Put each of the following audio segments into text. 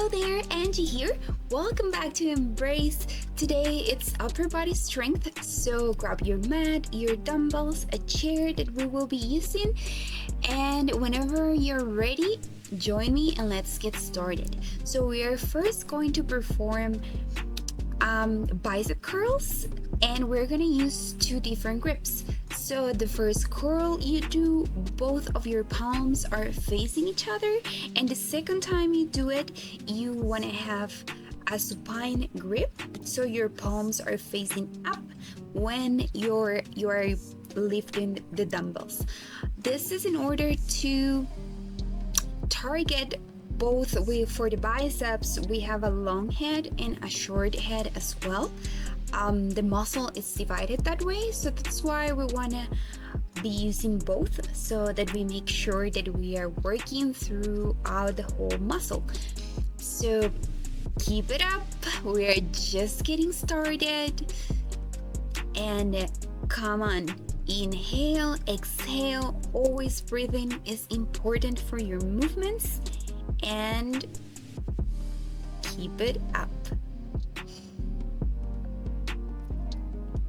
Hello there, Angie here. Welcome back to Embrace. Today it's upper body strength, so grab your mat, your dumbbells, a chair that we will be using, and whenever you're ready, join me and let's get started. So we are first going to perform bicep curls, and we're gonna use two different grips. So the first curl you do, both of your palms are facing each other, and the second time you do it, you want to have a supine grip, so your palms are facing up when you're lifting the dumbbells. This is in order to target both way. For the biceps, we have a long head and a short head as well. The muscle is divided that way, so that's why we want to be using both, so that we make sure that we are working throughout the whole muscle. So keep it up, we are just getting started, and come on, inhale, exhale. Always breathing is important for your movements, and keep it up.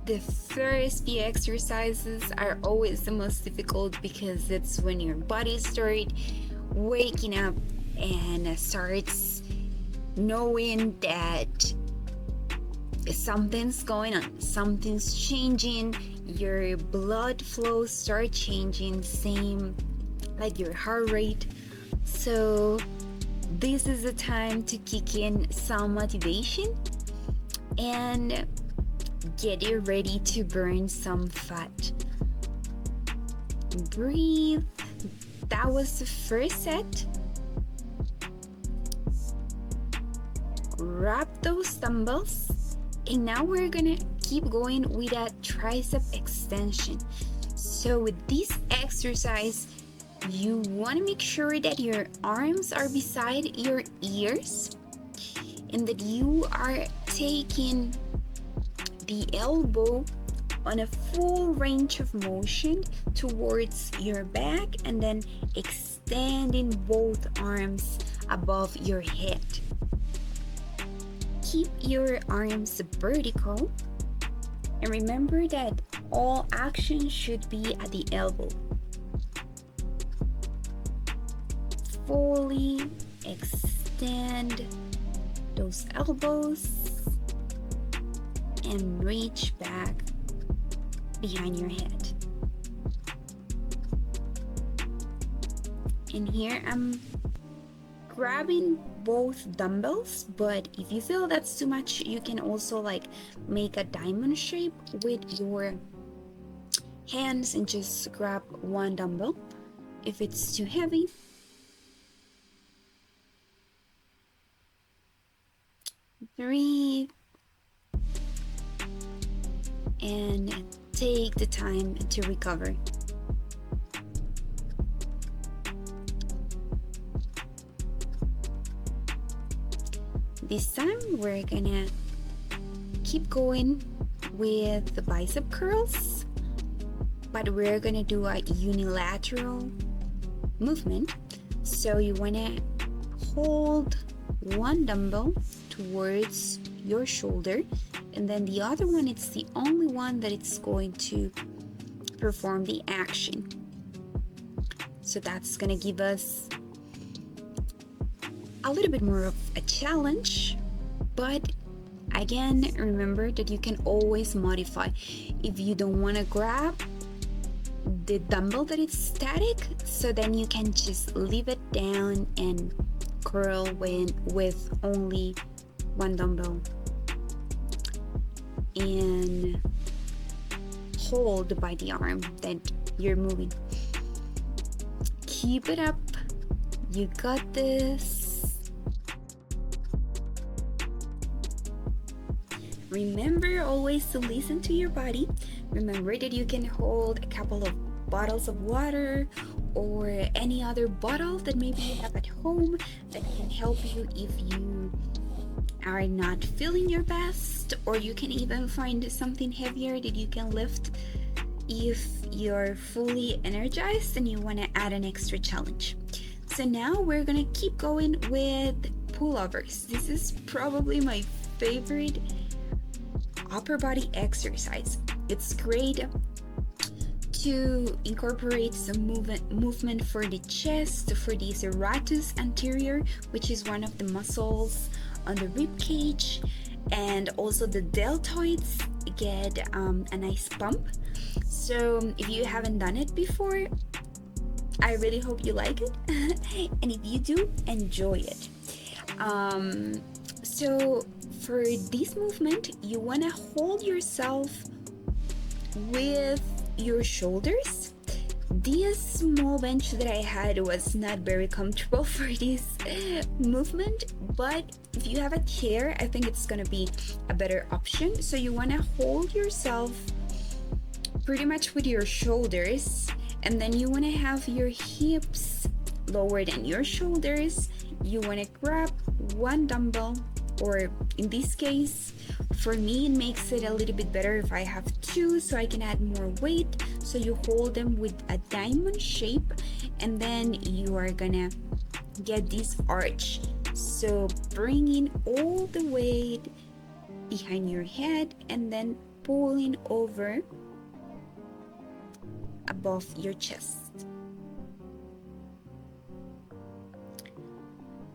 The first few exercises are always the most difficult because it's when your body starts waking up and starts knowing that something's going on, something's changing, your blood flow starts changing, same like your heart rate. So this is the time to kick in some motivation and get you ready to burn some fat. Breathe. That was the first set. Grab those dumbbells, and now we're gonna keep going with a tricep extension. So with this exercise, you want to make sure that your arms are beside your ears and that you are taking the elbow on a full range of motion towards your back, and then extending both arms above your head. Keep your arms vertical, and remember that all action should be at the elbow. Fully extend those elbows and reach back behind your head. And here I'm grabbing both dumbbells, but if you feel that's too much, you can also make a diamond shape with your hands and just grab one dumbbell if it's too heavy. Breathe and take the time to recover. This time we're gonna keep going with the bicep curls, but we're gonna do a unilateral movement. So you wanna hold one dumbbell towards your shoulder, and then the other one, it's the only one that it's going to perform the action. So that's gonna give us a little bit more of a challenge, but again, remember that you can always modify. If you don't want to grab the dumbbell that is static, so then you can just leave it down and curl with only one dumbbell and hold by the arm that you're moving. Keep it up, you got this. Remember always to listen to your body. Remember that you can hold a couple of bottles of water or any other bottle that maybe you have at home that can help you if you are not feeling your best, or you can even find something heavier that you can lift if you're fully energized and you want to add an extra challenge. So now we're gonna keep going with pullovers. This is probably my favorite upper body exercise. It's great to incorporate some movement for the chest, for the serratus anterior, which is one of the muscles on the rib cage, and also the deltoids get a nice pump. So if you haven't done it before, I really hope you like it. And if you do, enjoy it. So for this movement, you want to hold yourself with your shoulders. This small bench that I had was not very comfortable for this movement, but if you have a chair, I think it's gonna be a better option. So you want to hold yourself pretty much with your shoulders, and then you want to have your hips lower than your shoulders. You want to grab one dumbbell, or in this case, for me, it makes it a little bit better if I have two, so I can add more weight. So you hold them with a diamond shape, and then you are gonna get this arch. So bringing all the weight behind your head and then pulling over above your chest.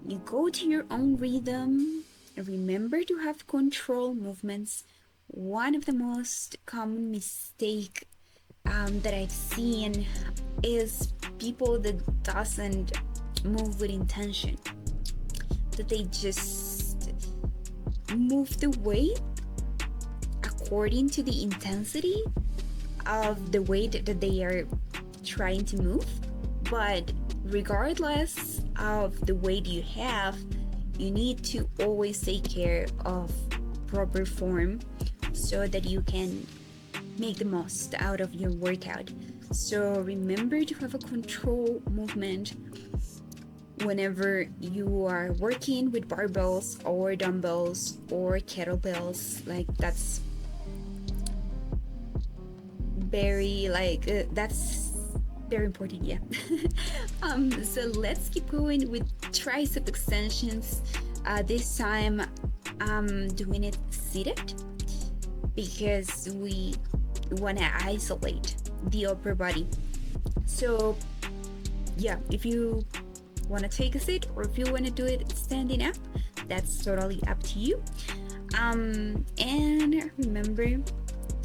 You go to your own rhythm. Remember to have control movements. One of the most common mistake that I've seen is people that doesn't move with intention, that they just move the weight according to the intensity of the weight that they are trying to move. But regardless of the weight you have, you need to always take care of proper form so that you can make the most out of your workout. So remember to have a control movement whenever you are working with barbells or dumbbells or kettlebells. Like that's very that's very important, yeah. So let's keep going with tricep extensions. This time I'm doing it seated because we want to isolate the upper body. So yeah, if you want to take a seat or if you want to do it standing up, that's totally up to you. And remember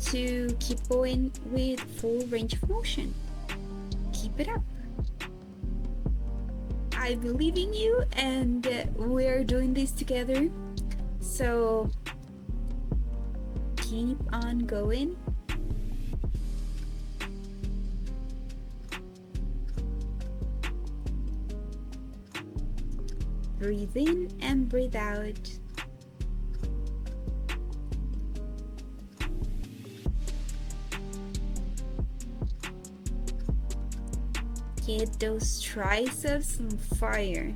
to keep going with full range of motion. Keep it up. I believe in you, and we're doing this together. So keep on going. Breathe in and breathe out. Get those triceps on fire.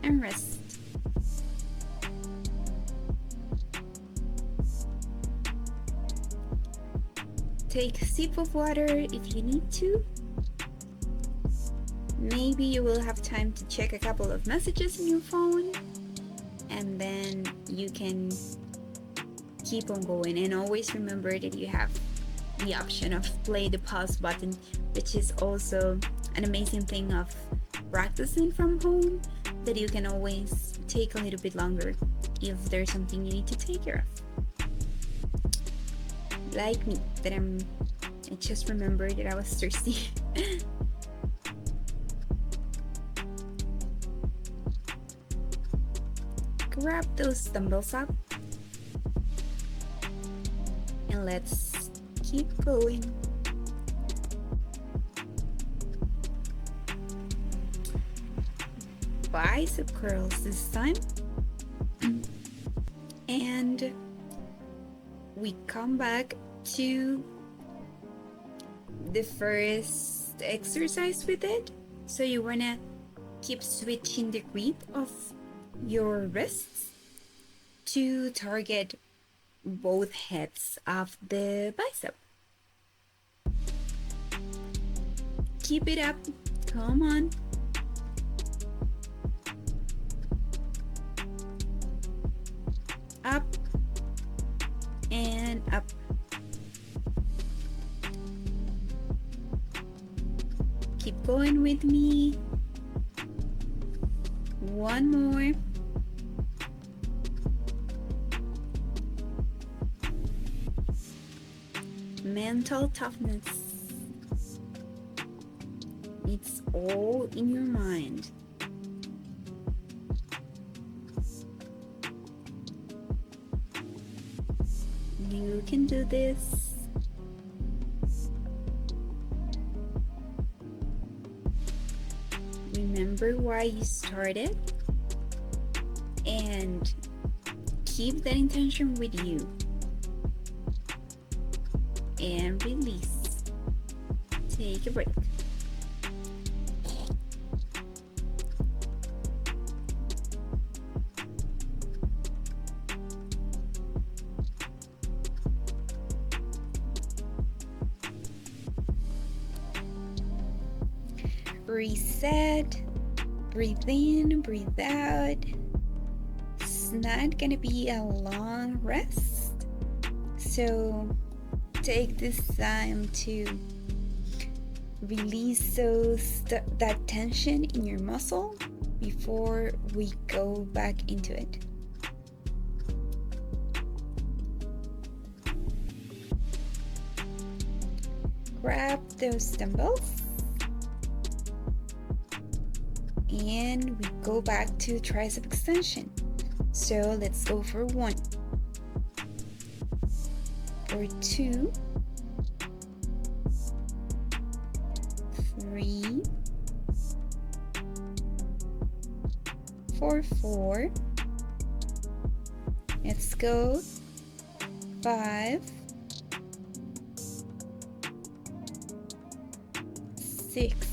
And rest. Take a sip of water if you need to. Maybe you will have time to check a couple of messages in your phone, and then you can keep on going. And always remember that you have the option of play the pause button, which is also an amazing thing of practicing from home, that you can always take a little bit longer if there's something you need to take care of. Like me, that I just remembered that I was thirsty. Grab those dumbbells up and let's keep going. Bicep curls this time. And we come back to the first exercise with it. So you wanna keep switching the grip of your wrists to target both heads of the bicep. Keep it up. Come on. Up and up. Keep going with me. One more. Mental toughness. It's all in your mind. You can do this. Remember why you started and keep that intention with you. And release. Take a break. Reset, breathe in, breathe out. It's not gonna be a long rest, so take this time to release that tension in your muscle before we go back into it. Grab those dumbbells and we go back to tricep extension. So let's go for 1, for 2, 3, for 4. Let's go 5, 6.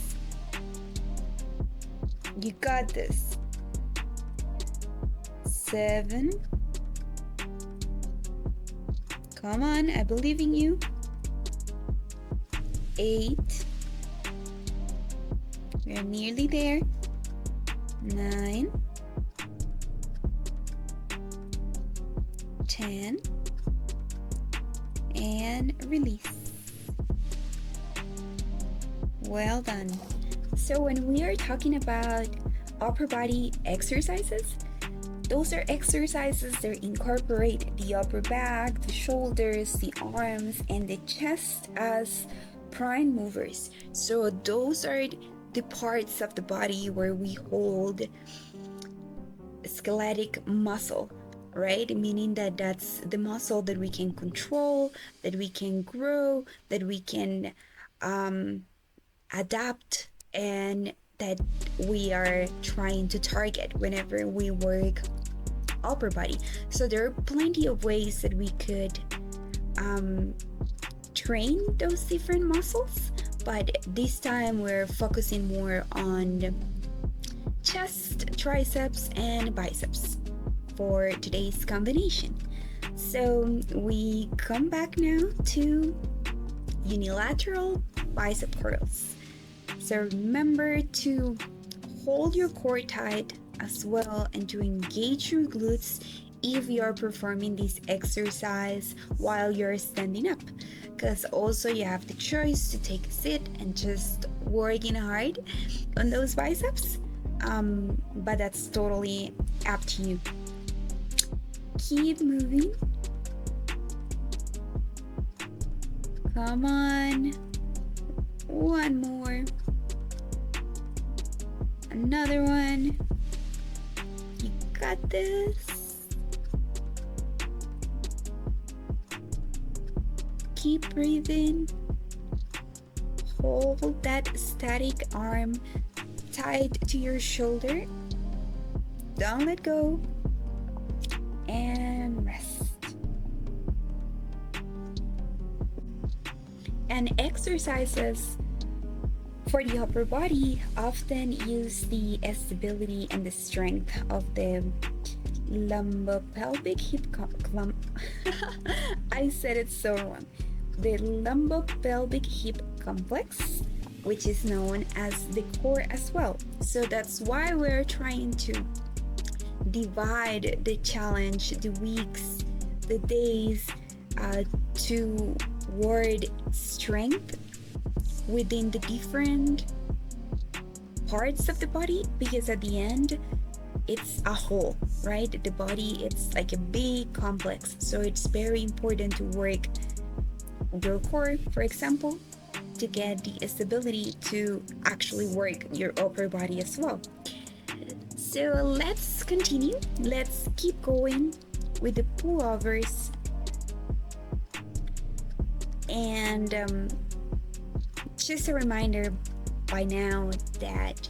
You got this. 7. Come on, I believe in you. 8. We're nearly there. 9. 10. And release. Well done. So when we are talking about upper body exercises, those are exercises that incorporate the upper back, the shoulders, the arms, and the chest as prime movers. So those are the parts of the body where we hold skeletal muscle, right? Meaning that that's the muscle that we can control, that we can grow, that we can adapt, and that we are trying to target whenever we work upper body. So there are plenty of ways that we could train those different muscles, but this time we're focusing more on chest, triceps, and biceps for today's combination. So we come back now to unilateral bicep curls. So remember to hold your core tight as well and to engage your glutes if you are performing this exercise while you're standing up, because also you have the choice to take a sit and just working hard on those biceps, but that's totally up to you. Keep moving. Come on. One more. Another one. You got this. Keep breathing. Hold that static arm tied to your shoulder. Don't let go. And rest. And exercises for the upper body often use the stability and the strength of the lumbopelvic hip I said it so wrong. The lumbopelvic hip complex which is known as the core as well. So that's why we're trying to divide the challenge, the weeks, the days toward strength within the different parts of the body, because at the end it's a whole, right? The body, it's like a big complex, so it's very important to work your core, for example, to get the stability to actually work your upper body as well. So let's continue. Let's keep going with the pullovers. And just a reminder by now that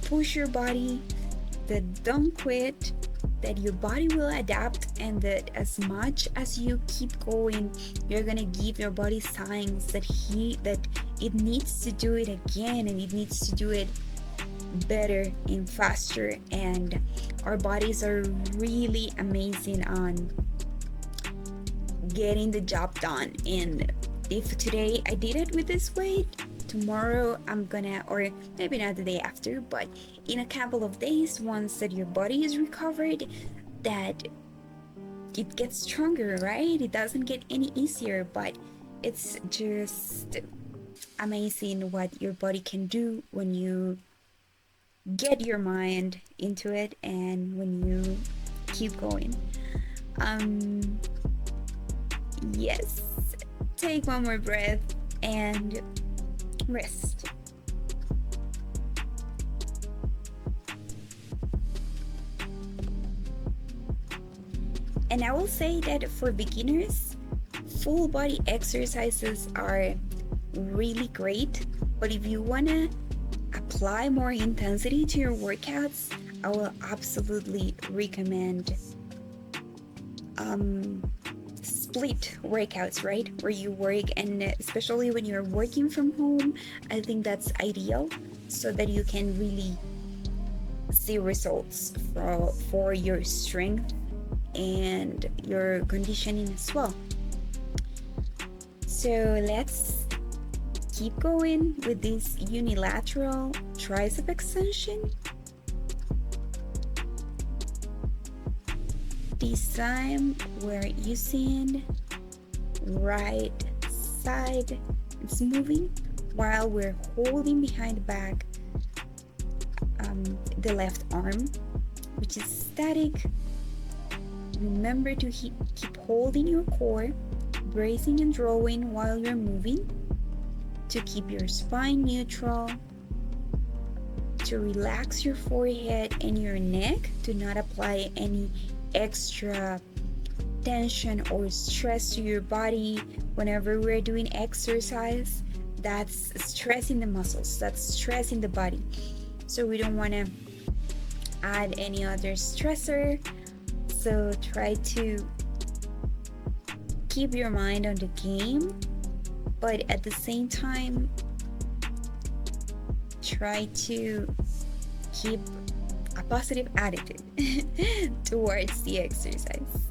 push your body, that don't quit, that your body will adapt, and that as much as you keep going, you're gonna give your body signs that it needs to do it again, and it needs to do it better and faster. And our bodies are really amazing on getting the job done. And if today I did it with this weight, tomorrow I'm gonna, or maybe not the day after, but in a couple of days, once that your body is recovered, that it gets stronger, right? It doesn't get any easier, but it's just amazing what your body can do when you get your mind into it and when you keep going. Yes, take one more breath and rest. And I will say that for beginners, full body exercises are really great, but if you want to apply more intensity to your workouts, I will absolutely recommend split workouts, right? Where you work, and especially when you're working from home, I think that's ideal so that you can really see results for your strength and your conditioning as well. So let's keep going with this unilateral tricep extension. This time we're using right side. It's moving while we're holding behind the back the left arm, which is static. Remember to keep holding your core, bracing and drawing while you're moving, to keep your spine neutral, to relax your forehead and your neck, to not apply any extra tension or stress to your body whenever we're doing exercise. That's stressing the muscles, that's stressing the body. So we don't want to add any other stressor. So try to keep your mind on the game, but at the same time, try to keep a positive attitude towards the exercise.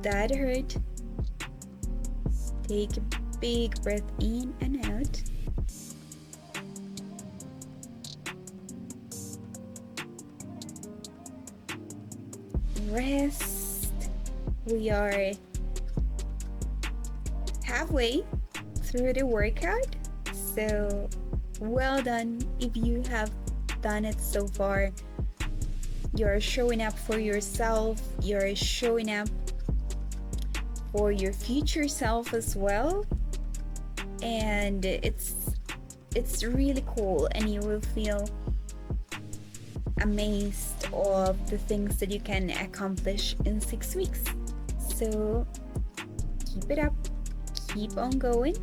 That hurt. Take a big breath in and out. Rest. We are halfway through the workout, so well done if you have done it so far. You're showing up for yourself, you're showing up for your future self as well, and it's really cool, and you will feel amazed of the things that you can accomplish in 6 weeks. So keep it up, keep on going.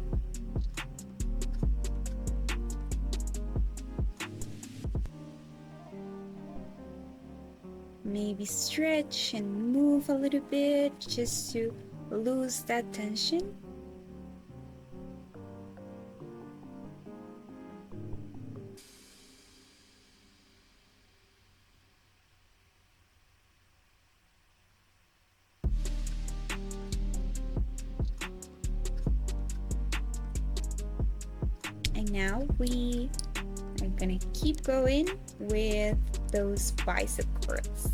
Maybe stretch and move a little bit just to lose that tension. now we are gonna keep going with those bicep curls.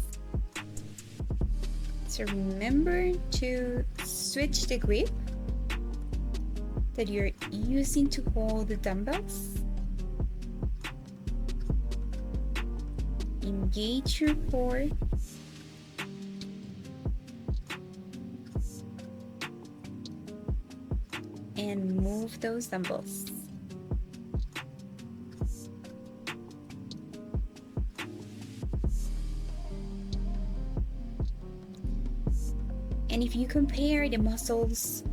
So remember to switch the grip that you're using to hold the dumbbells. Engage your core. And move those dumbbells. And if you compare the muscles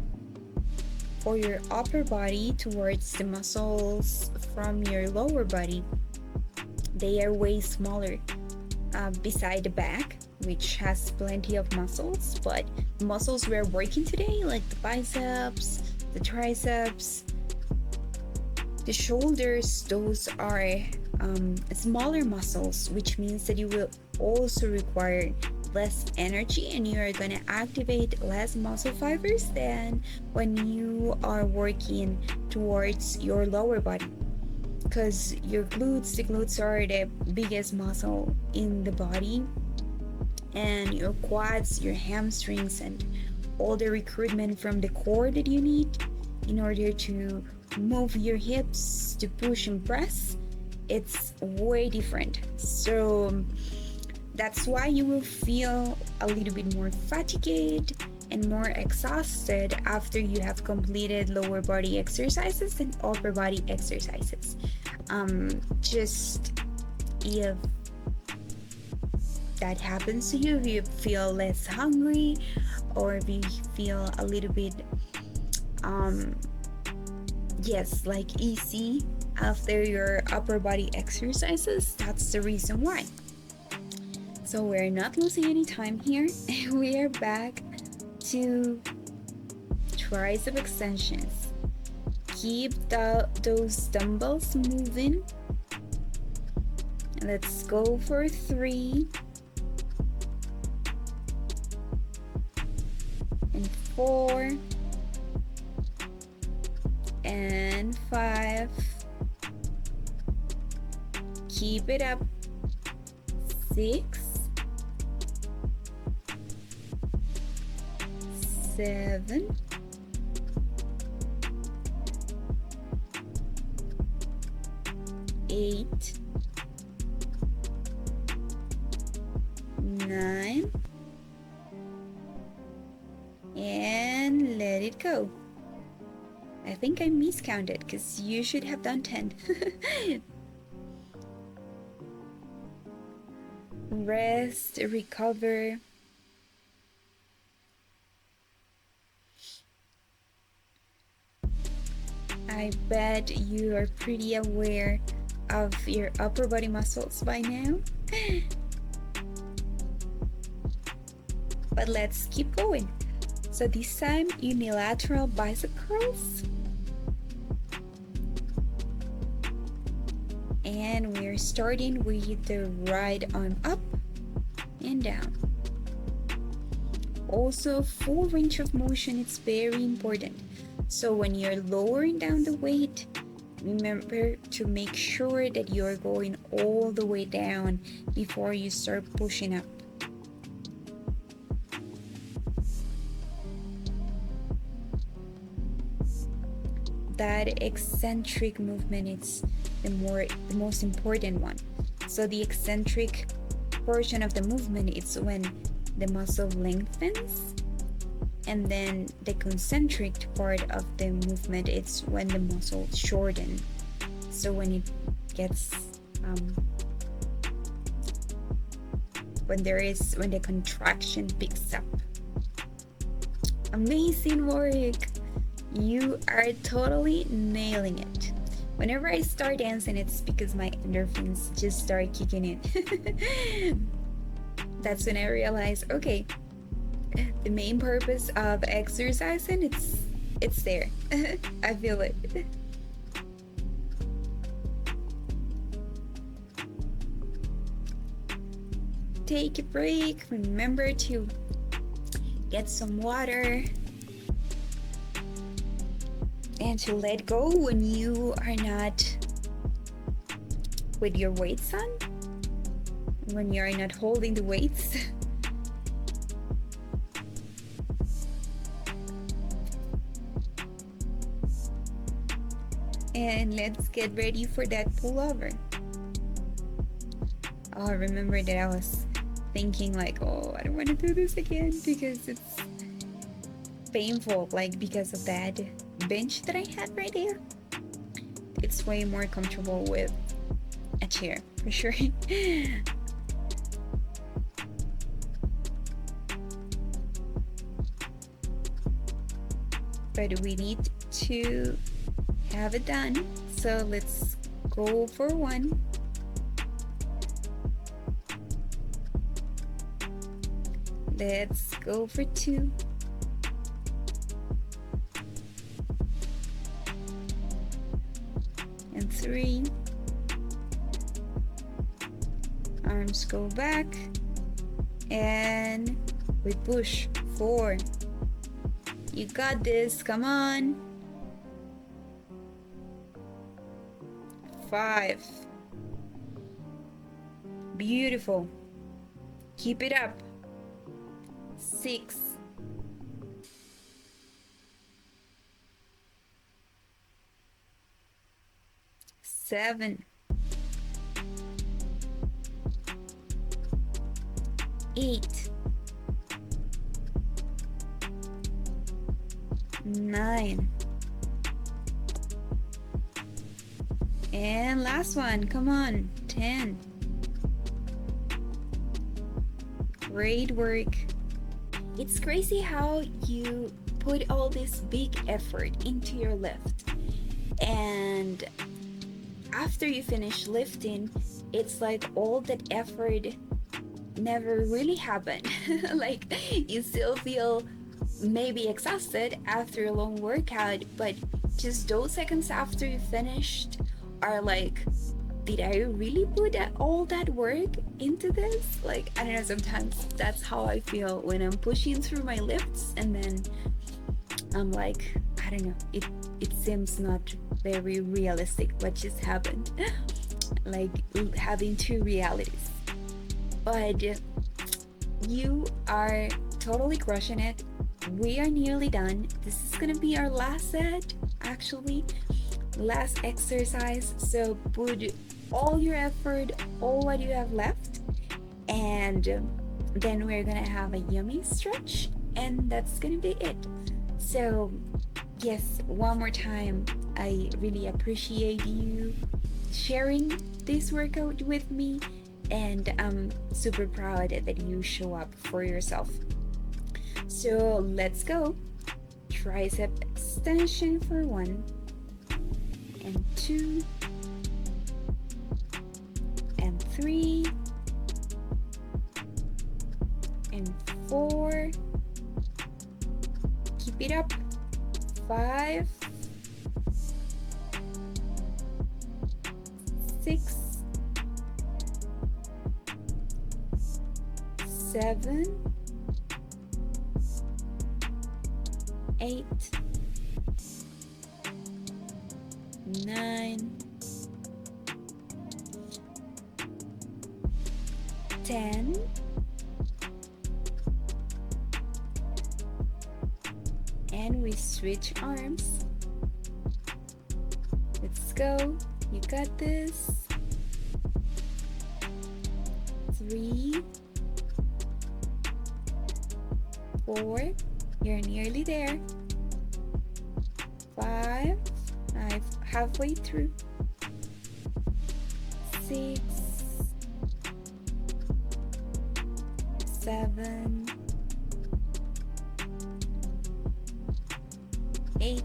for your upper body towards the muscles from your lower body, they are way smaller. Beside the back, which has plenty of muscles, but the muscles we're working today, like the biceps, the triceps, the shoulders, those are smaller muscles, which means that you will also require less energy and you are going to activate less muscle fibers than when you are working towards your lower body, because your glutes, the glutes are the biggest muscle in the body, and your quads, your hamstrings, and all the recruitment from the core that you need in order to move your hips, to push and press, it's way different. So that's why you will feel a little bit more fatigued and more exhausted after you have completed lower body exercises than upper body exercises. Just if that happens to you, if you feel less hungry or if you feel a little bit like easy after your upper body exercises, that's the reason why. So we're not losing any time here. We are back to tricep extensions. Keep those dumbbells moving. Let's go for 3 and 4 and 5. Keep it up. 6, 7, 8, 9, and let it go. I think I miscounted because you should have done 10. Rest, recover. I bet you are pretty aware of your upper body muscles by now. But let's keep going. So this time, unilateral bicep curls. And we're starting with the right arm up and down. Also, full range of motion is very important. So when you're lowering down the weight, remember to make sure that you're going all the way down before you start pushing up. That eccentric movement is the most important one. So the eccentric portion of the movement is when the muscle lengthens, and then the concentric part of the movement is when the muscle shortens. So when it gets when the contraction picks up. Amazing work. You are totally nailing it. Whenever I start dancing, it's because my endorphins just start kicking in. That's when I realize, okay, the main purpose of exercising, it's there. I feel it. Take a break. Remember to get some water. and to let go when you are not with your weights on, when you are not holding the weights. And let's get ready for that pullover. Oh, remember that I was thinking like, oh, I don't want to do this again because it's painful, like because of that bench that I had right there. It's way more comfortable with a chair for sure. But we need to have it done, so let's go for one. Let's go for two. And three. Arms go back. And we push. 4. You got this. Come on. 5. Beautiful. Keep it up. 6. 7. 8. 9. And last one, come on, 10. Great work. It's crazy how you put all this big effort into your lift, and after you finish lifting, it's like all that effort never really happened. Like you still feel maybe exhausted after a long workout, but just those seconds after you finished are like, did I really put all that work into this? Like, I don't know, sometimes that's how I feel when I'm pushing through my lifts, and then I'm like, I don't know, it seems not very realistic what just happened. Like having two realities. But you are totally crushing it. We are nearly done. This is gonna be our last set, actually, last exercise. So put all your effort, all what you have left, and then we're gonna have a yummy stretch, and that's gonna be it. So yes, one more time, I really appreciate you sharing this workout with me, and I'm super proud that you show up for yourself. So let's go. Tricep extension for 1 and 2 and 3 and 4. Keep it up. 5, 6, 7, 8, 9, 10, and we switch arms. Let's go. You got this. 3, 4. You're nearly there. 5. I'm halfway through. 6, 7, 8.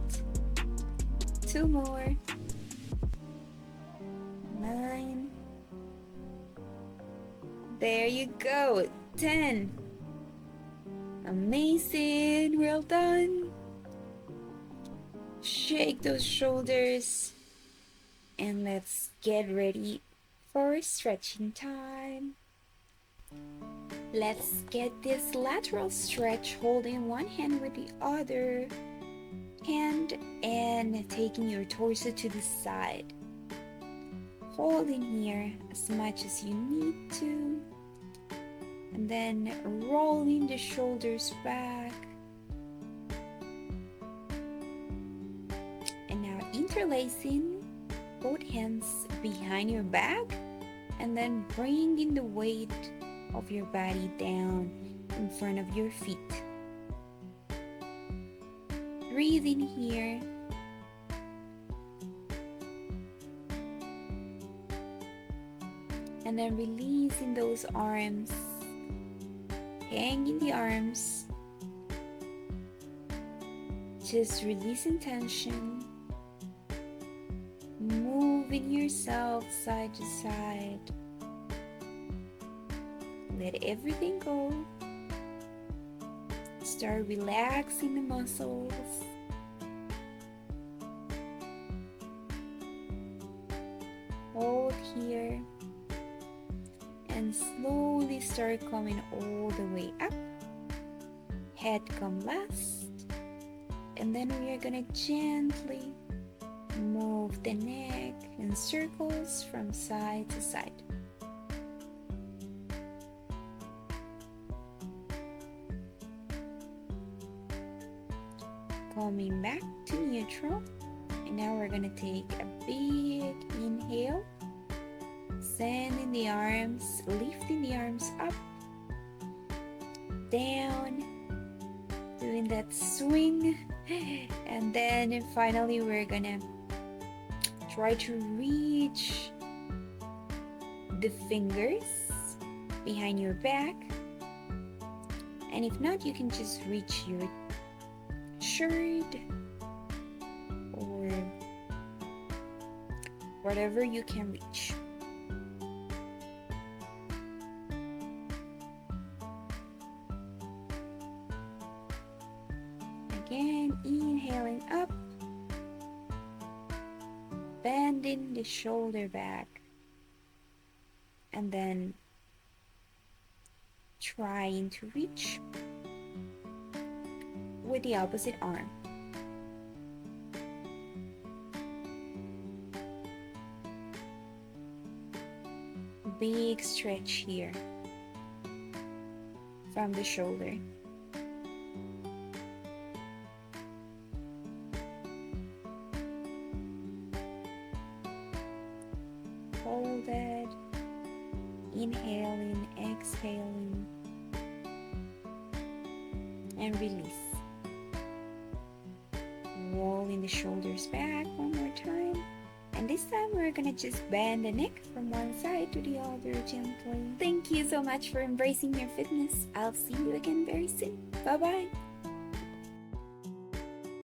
2 more. 9. There you go. 10. Amazing. Well done. Shake those shoulders, and let's get ready for stretching time. Let's get this lateral stretch, holding one hand with the other. hand and taking your torso to the side. Hold in here as much as you need to, and then rolling the shoulders back. And now interlacing both hands behind your back, and then bringing the weight of your body down in front of your feet. Breathe in here. And then releasing those arms. Hanging the arms. Just releasing tension. Moving yourself side to side. Let everything go. Start relaxing the muscles. Hold here. And slowly start coming all the way up. Head come last. And then we are gonna gently move the neck in circles from side to side. Coming back to neutral. And now we're gonna take a big inhale. Sending the arms, lifting the arms up, down, doing that swing. And then finally we're gonna try to reach the fingers behind your back. And if not, you can just reach your shirt or whatever you can reach. Again, inhaling up, bending the shoulder back, and then trying to reach with the opposite arm. Big stretch here from the shoulder. Hold it, inhaling, exhaling, and release. Rolling the shoulders back one more time. And this time we're gonna just bend the neck from one side to the other gently. Thank you so much for embracing your fitness. I'll see you again very soon. Bye bye.